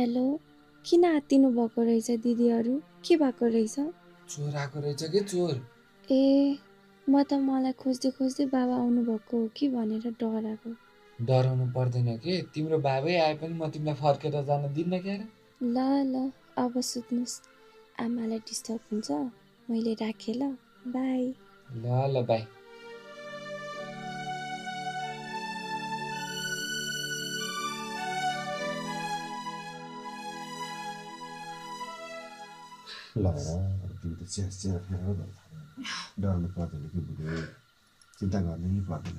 Hello, किन आत्तिनु भएको रहेछ दिदीहरू? के भएको रहेछ? चोर आएको रहेछ कि चोर। ए, म त मलाई खोज्दै खोज्दै बाबा आउनुभएको हो कि भनेर डराएको। डराउनु पर्दैन के, तिम्रो बाबै आए पनि म तिमीलाई फर्केर जान दिन्न क्यारे। ल ल, अब सुत्नुहोस्। आमालाई डिस्टर्ब हुन्छ। मैले राखेँ ल, बाई। ल ल बाई। ल तिमी त चिया चिया खाएर डराउनु पर्दैन कि बुढो, चिन्ता गर्नै पर्दैन।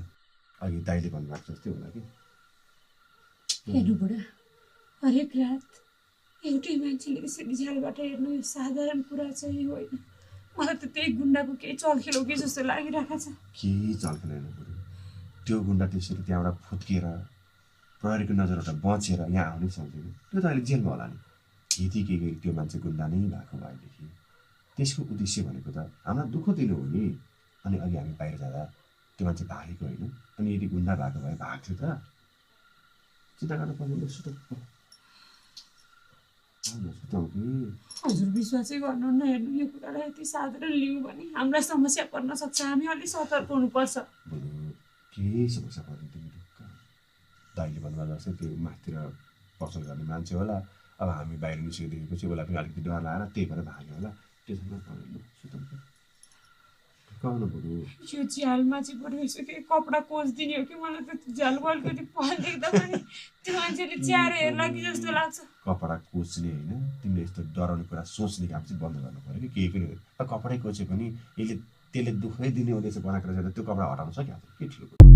अघि दाइले भन्नुभएको जस्तै होला कि। हेर्नु बुढा, हरेक रात एउटै मान्छेले यसरी झ्यालबाट हेर्नु यो साधारण कुरा चाहिँ होइन। मलाई त त्यही गुन्डाको केही चलखेल हो कि जस्तो लागिरहेको छ। केही चल्केन बुढो, त्यो गुन्डा त्यसरी त्यहाँबाट फुत्किएर प्रहरीको नजरबाट बचेर यहाँ आउनै सक्दैन। त्यो त अहिले जेलमा होला नि। यतिकै त्यो मान्छे गुन्डा नै भएको भएदेखि त्यसको उद्देश्य भनेको त हामीलाई दुःख दिनु हो नि। अनि अघि हामी बाहिर जाँदा त्यो मान्छे भागेको होइन, अनि यदि गुन्डा भएको भए भाग्थ्यो त। चिन्ता गर्नु पर्दैन, सुतौँ सुतौँ कि। हजुर विश्वासै गर्नुहुन्न। हेर्नु यो कुरालाई यति साधारण लिउँ भने हामीलाई समस्या पर्न सक्छ। हामी अलिक सतर्क हुनुपर्छ। बरु केही समस्या पर्दैन, तिमी ढुक्क। दाइले भन्नुभयो जस्तै त्यो माथितिर पसल गर्ने मान्छे होला। अब हामी बाहिर निस्किदिएपछि उसलाई पनि अलिकति डर लागेर त्यही भएर भाग्यो होला। त्यसो पर्दैन, सुतौँ कि। ढुक्काउनु बरु। यो झ्यालमा चाहिँ बरु यसो केही कपडा कोचिदिने हो कि। मलाई त झ्यालको अलिकति पल देख्दा पनि त्यो मान्छेले च्याएर हेर्ला कि जस्तो लाग्छ। कपडा कोच्ने होइन, तिमीले यस्तो डराउने कुरा सोच्ने काम चाहिँ बन्द गर्नु पऱ्यो कि। केही पनि कपडै कोचे पनि त्यसले दुःखै दिने उद्देश्य बनाएको रहेछ, त्यो कपडा हटाउनु सक्यो के ठुलो।